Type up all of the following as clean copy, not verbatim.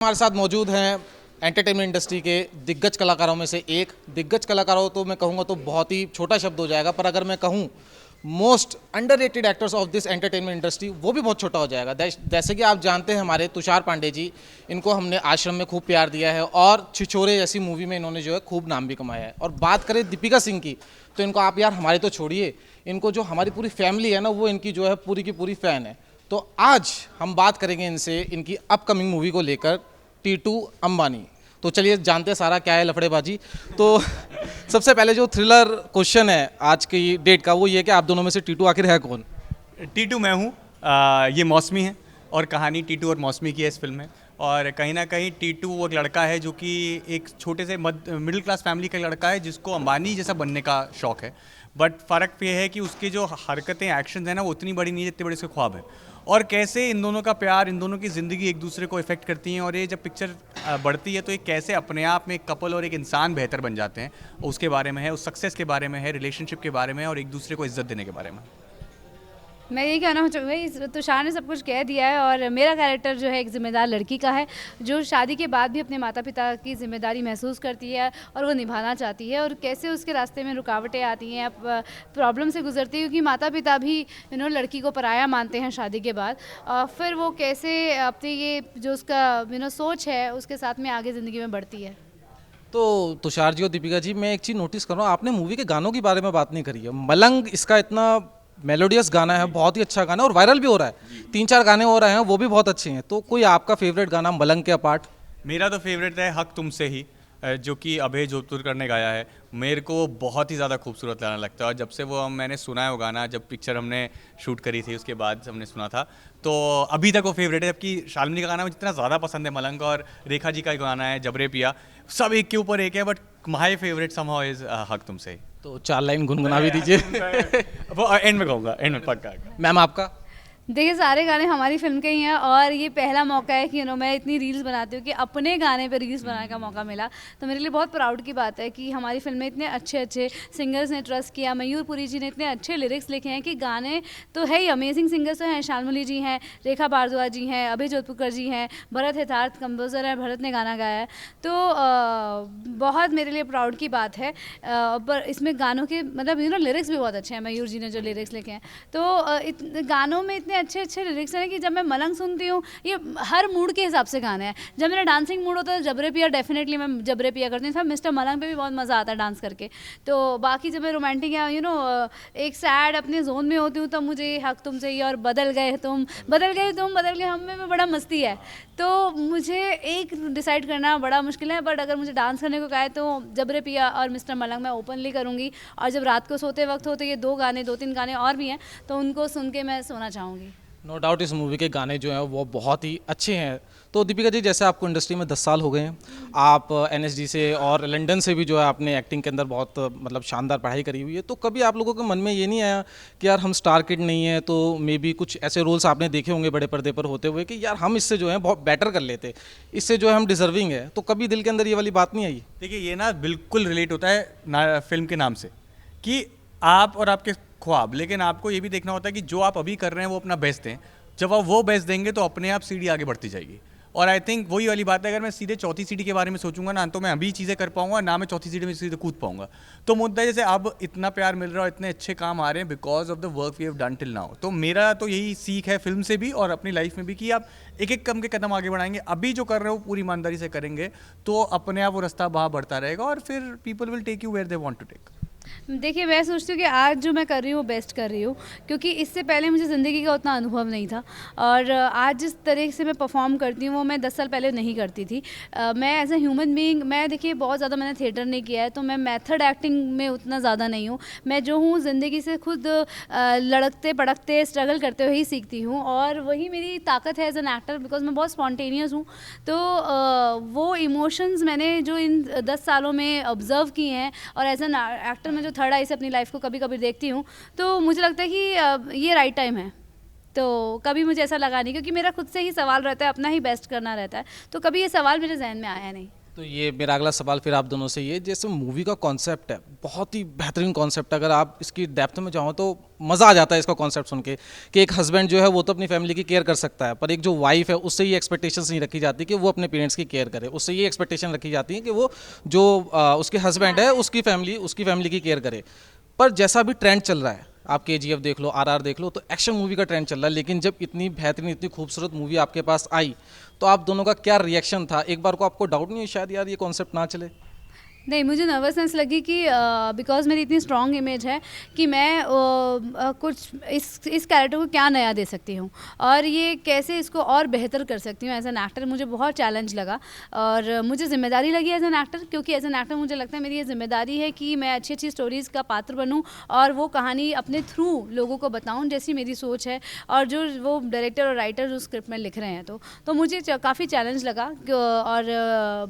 हमारे साथ मौजूद हैं एंटरटेनमेंट इंडस्ट्री के दिग्गज कलाकारों में से एक। दिग्गज कलाकारों तो मैं कहूँगा तो बहुत ही छोटा शब्द हो जाएगा, पर अगर मैं कहूँ most underrated actors of this entertainment industry, वो भी बहुत छोटा हो जाएगा। जैसे कि आप जानते हैं हमारे तुषार पांडे जी, इनको हमने आश्रम में खूब प्यार दिया है और छिछोरे जैसी मूवी में इन्होंने जो है खूब नाम भी कमाया है। और बात करें दीपिका सिंह की, तो इनको आप यार हमारे तो छोड़िए, इनको जो हमारी पूरी फैमिली है ना, वो इनकी जो है पूरी की पूरी फ़ैन है। तो आज हम बात करेंगे इनसे इनकी अपकमिंग मूवी को लेकर, टीटू अंबानी। तो चलिए जानते हैं सारा क्या है लफड़ेबाजी। तो सबसे पहले जो थ्रिलर क्वेश्चन है आज की डेट का, वो ये कि आप दोनों में से टीटू आखिर है कौन? टीटू मैं हूँ। ये मौसमी है और कहानी टीटू और मौसमी की है इस फिल्म में। और कहीं ना कहीं टीटू वो एक लड़का है जो कि एक छोटे से मिडिल क्लास फैमिली का लड़का है जिसको अंबानी जैसा बनने का शौक है। बट फ़र्क ये है कि उसकी जो हरकतें एक्शंस हैं ना, वो उतनी बड़ी नहीं है जितने बड़े उसके ख्वाब है। और कैसे इन दोनों का प्यार, इन दोनों की ज़िंदगी एक दूसरे को इफ़ेक्ट करती हैं। और ये जब पिक्चर बढ़ती है तो ये कैसे अपने आप में एक कपल और एक इंसान बेहतर बन जाते हैं, उसके बारे में है। उस सक्सेस के बारे में है, रिलेशनशिप के बारे में है और एक दूसरे को इज्जत देने के बारे में। मैं यही कहना चाहूँगी, तुषार ने सब कुछ कह दिया है। और मेरा कैरेक्टर जो है एक ज़िम्मेदार लड़की का है, जो शादी के बाद भी अपने माता पिता की ज़िम्मेदारी महसूस करती है और वो निभाना चाहती है। और कैसे उसके रास्ते में रुकावटें आती हैं, प्रॉब्लम से गुजरती है, क्योंकि माता पिता भी लड़की को पराया मानते हैं शादी के बाद। फिर वो कैसे अपनी ये जो उसका सोच है उसके साथ में आगे ज़िंदगी में बढ़ती है। तो तुषार जी और दीपिका जी, मैं एक चीज़ नोटिस कर रहा हूँ, आपने मूवी के गानों के बारे में बात नहीं करी है। मलंग इसका इतना मेलोडियस गाना है, बहुत ही अच्छा गाना है और वायरल भी हो रहा है। 3-4 गाने हो रहे हैं, वो भी बहुत अच्छे हैं। तो कोई आपका फेवरेट गाना मलंग के अपार्ट? मेरा तो फेवरेट है हक तुमसे ही, जो कि अभय जोधपुरकर ने गाया है। मेरे को बहुत ही ज़्यादा खूबसूरत गाना लगता है और जब से वो मैंने सुना है वो गाना, जब पिक्चर हमने शूट करी थी उसके बाद हमने सुना था, तो अभी तक वो फेवरेट है। जबकि शालिनी का गाना मुझे इतना ज़्यादा पसंद है मलंग का, और रेखा जी का गाना है जबरे पिया, सब एक के ऊपर एक है। But my favourite somehow is हक तुमसे ही। तो 4 लाइन गुनगुना भी दीजिए। वो एंड में कहूँगा, एंड में पक्का। मैम आपका? देखिए, सारे गाने हमारी फिल्म के ही हैं और ये पहला मौका है कि मैं इतनी रील्स बनाती हूँ कि अपने गाने पे रील्स बनाने का मौका मिला। तो मेरे लिए बहुत प्राउड की बात है कि हमारी फिल्म में इतने अच्छे अच्छे सिंगर्स ने ट्रस्ट किया। मयूर पुरी जी ने इतने अच्छे लिरिक्स लिखे हैं कि गाने तो है ही, अमेजिंग सिंगर्स तो हैं। शालमली जी हैं, रेखा भारद्वाज जी हैं, अभय जोधपुरकर जी हैं, भरत हितार्थ कंपोजर है, भरत ने गाना गाया है। तो बहुत मेरे लिए प्राउड की बात है। पर इसमें गानों के लिरिक्स भी बहुत अच्छे हैं, मयूर जी ने जो लिरिक्स लिखे हैं। तो गानों में इतने अच्छे अच्छे लिरिक्स हैं कि जब मैं मलंग सुनती हूँ, ये हर मूड के हिसाब से गाने हैं। जब मेरा डांसिंग मूड होता है जबरे पिया, डेफिनेटली मैं जबरे पिया करती हूँ। मिस्टर मलंग पे भी बहुत मज़ा आता है डांस करके। तो बाकी जब मैं रोमांटिक या एक सैड अपने जोन में होती हूँ, तब मुझे हक तुमसे ही और बदल गए तुम, बदल गए तुम, बदल गए हम में बड़ा मस्ती है। तो मुझे एक डिसाइड करना बड़ा मुश्किल है। बट अगर मुझे डांस करने को कहे तो जबरे पिया और मिस्टर मलंग मैं ओपनली करूँगी। और जब रात को सोते वक्त हो तो ये 2-3 गाने और भी हैं, तो उनको सुन के मैं सोना चाहूँगी। नो डाउट इस मूवी के गाने जो हैं वो बहुत ही अच्छे हैं। तो दीपिका जी, जैसे आपको इंडस्ट्री में 10 साल हो गए हैं, आप एनएसडी से और लंदन से भी जो है आपने एक्टिंग के अंदर बहुत मतलब शानदार पढ़ाई करी हुई है। तो कभी आप लोगों के मन में ये नहीं आया कि यार हम स्टार किड नहीं है, तो मे बी कुछ ऐसे रोल्स आपने देखे होंगे बड़े पर्दे पर होते हुए कि यार हम इससे जो है बहुत बेटर कर लेते, इससे जो है हम डिजर्विंग है? तो कभी दिल के अंदर ये वाली बात नहीं आई? देखिए, ये ना बिल्कुल रिलेट होता है ना फिल्म के नाम से, कि आप और आपके ख्वाब। लेकिन आपको ये भी देखना होता है कि जो आप अभी कर रहे हैं वो अपना बेस्ट दें। जब आप वो बेस्ट देंगे तो अपने आप सीढ़ी आगे बढ़ती जाएगी। और आई थिंक वही वाली बात है, अगर मैं सीधे चौथी सीढ़ी के बारे में सोचूंगा ना, तो मैं अभी चीज़ें कर पाऊंगा ना, मैं चौथी सीढ़ी में सीधे कूद पाऊंगा। तो मुद्दा है, जैसे अब इतना प्यार मिल रहा है और इतने अच्छे काम आ रहे हैं because of the work we have done till now. तो मेरा तो यही सीख है फिल्म से भी और अपनी लाइफ में भी, कि आप एक एक कम के कदम आगे बढ़ाएंगे। अभी जो कर रहे हो पूरी ईमानदारी से करेंगे तो अपने आप वो रास्ता बाहर बढ़ता रहेगा और फिर people will take you where they want to take. देखिए, मैं सोचती हूँ कि आज जो मैं कर रही हूँ बेस्ट कर रही हूँ, क्योंकि इससे पहले मुझे ज़िंदगी का उतना अनुभव नहीं था। और आज जिस तरह से मैं परफॉर्म करती हूँ वो मैं 10 साल पहले नहीं करती थी। मैं एज ए ह्यूमन बीइंग, मैं देखिए बहुत ज़्यादा मैंने थिएटर नहीं किया है, तो मैं मेथड एक्टिंग में उतना ज़्यादा नहीं हूँ। मैं जो हूँ ज़िंदगी से खुद लड़कते पड़कते स्ट्रगल करते हुए ही सीखती हूँ, और वही मेरी ताकत है एज एन एक्टर, बिकॉज मैं बहुत स्पॉन्टेनियस हूँ। तो वो इमोशंस मैंने जो इन 10 सालों में ऑब्जर्व किए हैं, और एज एन एक्टर मैं जो थर्ड आई से अपनी लाइफ को कभी कभी देखती हूँ, तो मुझे लगता है कि ये राइट टाइम है। तो कभी मुझे ऐसा लगा नहीं, क्योंकि मेरा खुद से ही सवाल रहता है, अपना ही बेस्ट करना रहता है। तो कभी ये सवाल मेरे जहन में आया नहीं। तो ये मेरा अगला सवाल फिर आप दोनों से ये, जैसे मूवी का कॉन्सेप्ट है बहुत ही बेहतरीन कॉन्सेप्ट है, अगर आप इसकी डेप्थ में जाओ तो मज़ा आ जाता है इसका कॉन्सेप्ट सुन के कि एक हस्बैंड जो है वो तो अपनी फैमिली की केयर कर सकता है, पर एक जो वाइफ है उससे ये एक्सपेक्टेशंस नहीं रखी जाती कि वो अपने पेरेंट्स की केयर करे, उससे ये एक्सपेक्टेशन रखी जाती है कि वो जो उसके हस्बैंड है उसकी फैमिली की केयर करे। पर जैसा भी ट्रेंड चल रहा है, आप KGF देख लो, RR देख लो, तो एक्शन मूवी का ट्रेंड चल रहा है, लेकिन जब इतनी बेहतरीन इतनी खूबसूरत मूवी आपके पास आई तो आप दोनों का क्या रिएक्शन था? एक बार को आपको डाउट नहीं है शायद यार ये कॉन्सेप्ट ना चले? नहीं, मुझे नर्वसनेस लगी कि बिकॉज मेरी इतनी स्ट्रॉन्ग इमेज है कि मैं कुछ इस कैरेक्टर को क्या नया दे सकती हूँ और ये कैसे इसको और बेहतर कर सकती हूँ एज एन एक्टर। मुझे बहुत चैलेंज लगा और मुझे जिम्मेदारी लगी एज एन एक्टर, क्योंकि एज एन एक्टर मुझे लगता है मेरी ये जिम्मेदारी है कि मैं अच्छी अच्छी स्टोरीज़ का पात्र बनूँ और वो कहानी अपने थ्रू लोगों को बताऊँ, जैसी मेरी सोच है और जो वो डायरेक्टर और राइटर उस स्क्रिप्ट में लिख रहे हैं। तो मुझे काफ़ी चैलेंज लगा और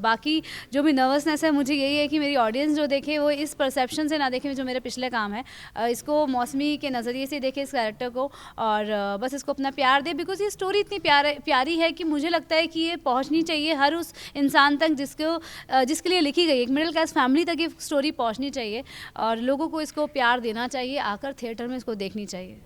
बाकी जो भी नर्वसनेस है मुझे यही है कि मेरी ऑडियंस जो देखे वो इस परसेप्शन से ना देखे जो मेरे पिछले काम है, इसको मौसमी के नज़रिए से देखे इस कैरेक्टर को और बस इसको अपना प्यार दे, बिकॉज ये स्टोरी इतनी प्यारी है कि मुझे लगता है कि ये पहुंचनी चाहिए हर उस इंसान तक जिसके लिए लिखी गई, एक मिडिल क्लास फैमिली तक ये स्टोरी पहुंचनी चाहिए और लोगों को इसको प्यार देना चाहिए, आकर थिएटर में इसको देखनी चाहिए।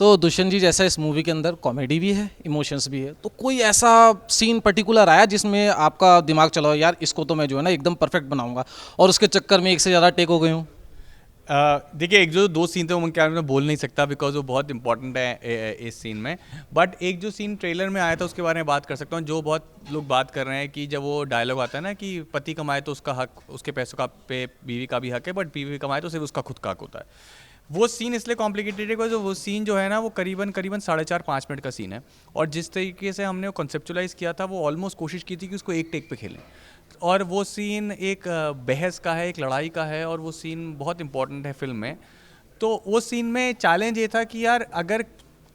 तो दुष्यंत जी, जैसा इस मूवी के अंदर कॉमेडी भी है, इमोशंस भी है, तो कोई ऐसा सीन पर्टिकुलर आया जिसमें आपका दिमाग चला हो यार इसको तो मैं जो है ना एकदम परफेक्ट बनाऊंगा और उसके चक्कर में एक से ज़्यादा टेक हो गई हूँ? देखिए, एक जो दो सीन थे वो मैं बोल नहीं सकता बिकॉज वो बहुत इंपॉर्टेंट है इस सीन में, बट एक जो सीन ट्रेलर में आया था उसके बारे में बात कर सकता हूँ। जो बहुत लोग बात कर रहे हैं कि जब वो डायलॉग आता है ना कि पति कमाए तो उसका हक, उसके पैसों का पे बीवी का भी हक है, बट बीवी कमाए तो सिर्फ उसका खुद का हक होता है। वो सीन इसलिए कॉम्प्लिकेटेड है बिकॉज वो सीन जो है ना वो करीबन 4.5-5 मिनट का सीन है और जिस तरीके से हमने कॉन्सेप्चुलाइज किया था वो ऑलमोस्ट कोशिश की थी कि उसको एक टेक पे खेलें और वो सीन एक बहस का है, एक लड़ाई का है और वो सीन बहुत इंपॉर्टेंट है फिल्म में। तो वो सीन में चैलेंज ये था कि यार अगर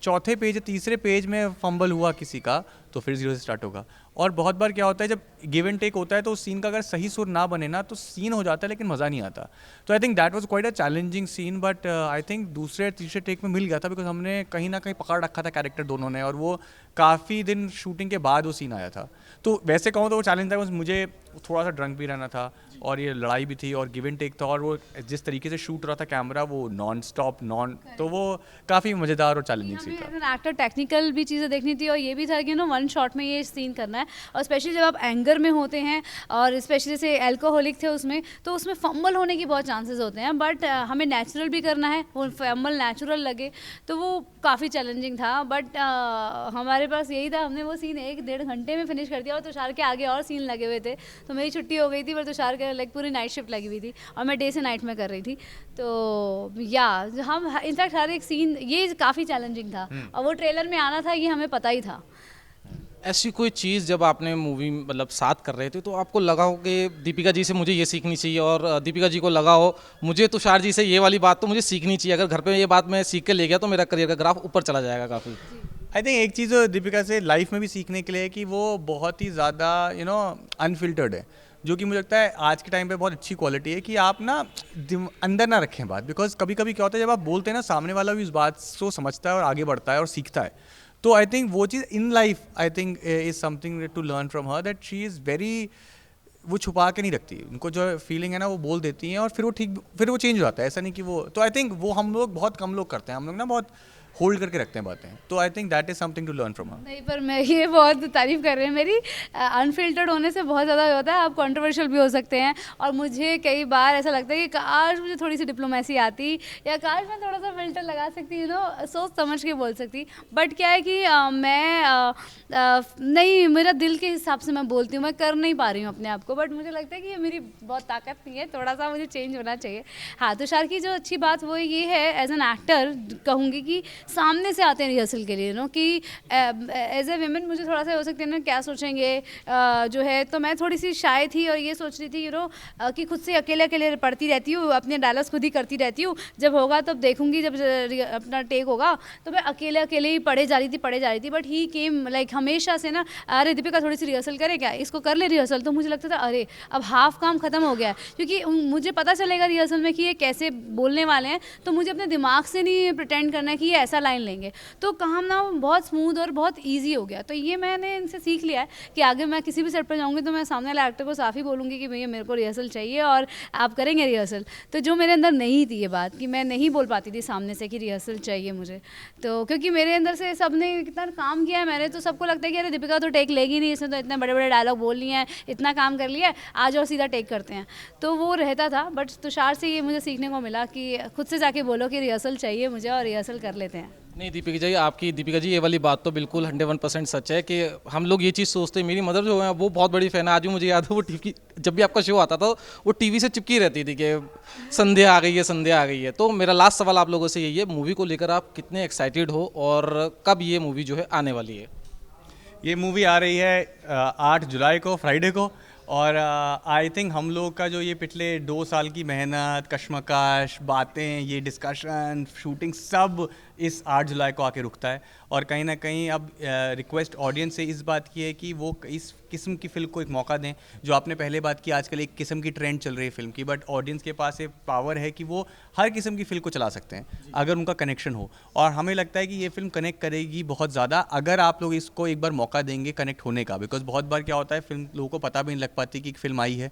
चौथे पेज या तीसरे पेज में फंबल हुआ किसी का तो फिर जीरो से स्टार्ट होगा और बहुत बार क्या होता है जब गिव एंड टेक होता है तो उस सीन का अगर सही सुर ना बने ना तो सीन हो जाता है लेकिन मज़ा नहीं आता। तो I think that was quite a challenging scene, but I think दूसरे तीसरे टेक में मिल गया था बिकॉज हमने कहीं ना कहीं पकड़ रखा था कैरेक्टर दोनों ने और वो काफ़ी दिन शूटिंग के बाद वो सीन आया था। तो वैसे कहूँ तो वो चैलेंज था, मुझे थोड़ा सा ड्रंक भी रहना था और ये लड़ाई भी थी और गिव एंड टेक था और वो जिस तरीके से शूट रहा था कैमरा वो नॉन स्टॉप तो वो काफ़ी मज़ेदार और चैलेंजिंग सीन था। एज एन एक्टर टेक्निकल भी चीज़ें देखनी थी और ये भी था कि वन शॉट में ये सीन करना है और स्पेशली जब आप एंगर में होते हैं और स्पेशली जैसे अल्कोहलिक थे उसमें तो उसमें फंबल होने की बहुत चांसेस होते हैं, बट हमें नेचुरल भी करना है, वो फंबल नेचुरल लगे तो वो काफ़ी चैलेंजिंग था। बट हमारे पास यही था, हमने वो सीन 1-1.5 घंटे में फिनिश कर दिया और तुषार के आगे और सीन लगे हुए थे तो मेरी छुट्टी हो गई थी, पर तुषार के लाइक पूरी नाइट शिफ्ट लगी हुई थी और मैं डे से नाइट में कर रही थी। तो या हम इनफैक्ट हर एक सीन ये काफ़ी चैलेंजिंग था और वो ट्रेलर में आना था ये हमें पता ही था। ऐसी कोई चीज़ जब आपने मूवी मतलब साथ कर रहे थे तो आपको लगा हो कि दीपिका जी से मुझे ये सीखनी चाहिए और दीपिका जी को लगा हो मुझे तुषार जी से ये वाली बात तो मुझे सीखनी चाहिए, अगर घर पे ये बात मैं सीख के ले गया तो मेरा करियर का ग्राफ ऊपर चला जाएगा काफ़ी? आई थिंक एक चीज़ दीपिका से लाइफ में भी सीखने के लिए है कि वो बहुत ही ज़्यादा अनफिल्टर्ड है, जो कि मुझे लगता है आज के टाइम पे बहुत अच्छी क्वालिटी है कि आप ना अंदर ना रखें बात, बिकॉज कभी कभी क्या होता है जब आप बोलते हैं ना सामने वाला भी उस बात को समझता है और आगे बढ़ता है और सीखता है। तो आई थिंक वो चीज़ in life I think is something to learn from her, that she is very, वो छुपा के नहीं रखती, उनको जो फीलिंग है ना वो बोल देती हैं और फिर वो चेंज हो जाता है, ऐसा नहीं कि वो। तो आई थिंक वो हम लोग बहुत कम लोग करते हैं, हम लोग ना बहुत होल्ड करके रखते हैं बातें, तो I think that is something to learn from her. नहीं, पर मैं ये बहुत तारीफ कर रहे हैं मेरी, अनफिल्टर्ड होने से बहुत ज़्यादा होता है, आप कंट्रोवर्शियल भी हो सकते हैं और मुझे कई बार ऐसा लगता है कि काश मुझे थोड़ी सी डिप्लोमेसी आती या काश मैं थोड़ा सा फिल्टर लगा सकती, सोच समझ के बोल सकती। बट क्या है कि नहीं, मेरा दिल के हिसाब से मैं बोलती हूँ, मैं कर नहीं पा रही हूँ अपने आप को, बट मुझे लगता है कि ये मेरी बहुत ताकत नहीं है, थोड़ा सा मुझे चेंज होना चाहिए। हाँ, तुषार की जो अच्छी बात वो ये है एज एन एक्टर कहूँगी कि सामने से आते हैं रिहर्सल के लिए कि एज ए वेमेन मुझे थोड़ा सा हो सकता है ना क्या सोचेंगे जो है, तो मैं थोड़ी सी शाय थी और ये सोच रही थी कि खुद से अकेले अकेले पढ़ती रहती हूँ, अपने डायलॉग्स खुद ही करती रहती हूँ, जब होगा तब देखूंगी, जब अपना टेक होगा तो मैं अकेले अकेले ही पढ़े जा रही थी। बट ही केम लाइक हमेशा से ना, अरे दीपिका थोड़ी सी रिहर्सल करे क्या, इसको कर ले रिहर्सल, तो मुझे लगता था अरे अब हाफ काम खत्म हो गया है, क्योंकि मुझे पता चलेगा रिहर्सल में कि ये कैसे बोलने वाले हैं, तो मुझे अपने दिमाग से नहीं प्रिटेंड करना है कि ये ऐसा ऐसा लाइन लेंगे, तो काम ना बहुत स्मूथ और बहुत ईजी हो गया। तो ये मैंने इनसे सीख लिया है कि आगे मैं किसी भी सेट पर जाऊँगी तो मैं सामने वाले एक्टर को साफ ही बोलूँगी कि भैया मेरे को रिहर्सल चाहिए और आप करेंगे रिहर्सल। तो जो मेरे अंदर नहीं थी ये बात कि मैं नहीं बोल पाती थी सामने से कि रिहर्सल चाहिए मुझे, तो क्योंकि मेरे अंदर से सबने कितना काम किया है मैंने, तो सबको लगता है कि अरे दीपिका तो टेक लेगी नहीं, इसने तो इतने बड़े बड़े डायलॉग बोल लिए हैं, इतना काम कर लिया है, आ जाओ सीधा टेक करते हैं। तो वो रहता था, बट तुषार से ये मुझे सीखने को मिला कि खुद से जाके बोलो कि रिहर्सल चाहिए मुझे और रिहर्सल कर लेते हैं। नहीं दीपिका जी ये वाली बात तो बिल्कुल 101% सच है कि हम लोग ये चीज़ सोचते हैं। मेरी मदर जो है वो बहुत बड़ी फ़ैन है, आज भी मुझे याद है वो टीवी जब भी आपका शो आता था वो टीवी से चिपकी रहती थी कि संध्या आ गई है, संध्या आ गई है। तो मेरा लास्ट सवाल आप लोगों से यही है, मूवी को लेकर आप कितने एक्साइटेड हो और कब ये मूवी जो है आने वाली है? ये मूवी आ रही है 8 जुलाई को, फ्राइडे को। और आई थिंक हम लोग का जो ये पिछले 2 साल की मेहनत, कश्मकश, बातें, ये डिस्कशन, शूटिंग सब इस 8 जुलाई को आके रुकता है। और कहीं ना कहीं अब रिक्वेस्ट ऑडियंस से इस बात की है कि वो इस किस्म की फिल्म को एक मौका दें। जो आपने पहले बात की, आजकल एक किस्म की ट्रेंड चल रही है फिल्म की, बट ऑडियंस के पास ये पावर है कि वो हर किस्म की फिल्म को चला सकते हैं अगर उनका कनेक्शन हो। और हमें लगता है कि ये फिल्म कनेक्ट करेगी बहुत ज़्यादा अगर आप लोग इसको एक बार मौका देंगे कनेक्ट होने का। बिकॉज बहुत बार क्या होता है, फिल्म लोगों को पता भी नहीं लग पाती कि एक फिल्म आई है।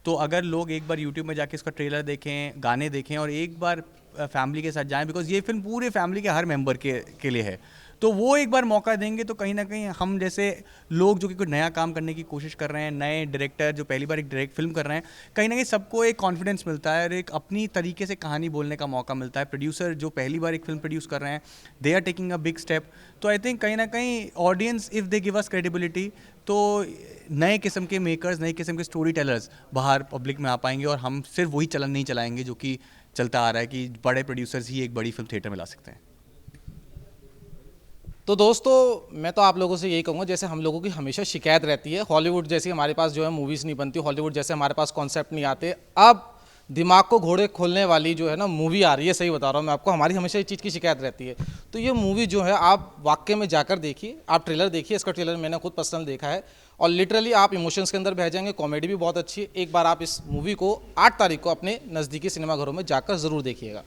तो अगर लोग एक बार यूट्यूब में जाके इसका ट्रेलर देखें, गाने देखें और एक बार फैमिली के साथ जाएं, बिकॉज ये फिल्म पूरे फैमिली के हर मेंबर के लिए है, तो वो एक बार मौका देंगे तो कहीं ना कहीं हम जैसे लोग जो कि कुछ नया काम करने की कोशिश कर रहे हैं, नए डायरेक्टर जो पहली बार एक डायरेक्ट फिल्म कर रहे हैं, कहीं ना कहीं सबको एक कॉन्फिडेंस मिलता है और एक अपनी तरीके से कहानी बोलने का मौका मिलता है। प्रोड्यूसर जो पहली बार एक फिल्म प्रोड्यूस कर रहे हैं, they are taking a big step. तो आई थिंक कहीं ना कहीं audience if they give us credibility, तो नए किस्म के मेकर्स, नए किस्म के स्टोरी टेलर्स बाहर पब्लिक में आ पाएंगे और हम सिर्फ वही चलन नहीं चलाएंगे जो कि चलता आ रहा है कि बड़े प्रोड्यूसर्स ही एक बड़ी फिल्म थिएटर में ला सकते हैं। तो दोस्तों मैं तो आप लोगों से यही कहूँगा, जैसे हम लोगों की हमेशा शिकायत रहती है हॉलीवुड जैसी हमारे पास जो है मूवीज़ नहीं बनती, हॉलीवुड जैसे हमारे पास कॉन्सेप्ट नहीं आते। अब दिमाग को घोड़े खोलने वाली जो है ना मूवी आ रही है, सही बता रहा हूँ मैं आपको, हमारी हमेशा इस चीज़ की शिकायत रहती है। तो ये मूवी जो है आप वाकई में जाकर देखिए, आप ट्रेलर देखिए, इसका ट्रेलर मैंने खुद पर्सनल देखा है और लिटरली आप इमोशंस के अंदर बह जाएंगे। कॉमेडी भी बहुत अच्छी है। एक बार आप इस मूवी को 8 तारीख को अपने नज़दीकी सिनेमाघरों में जाकर ज़रूर देखिएगा।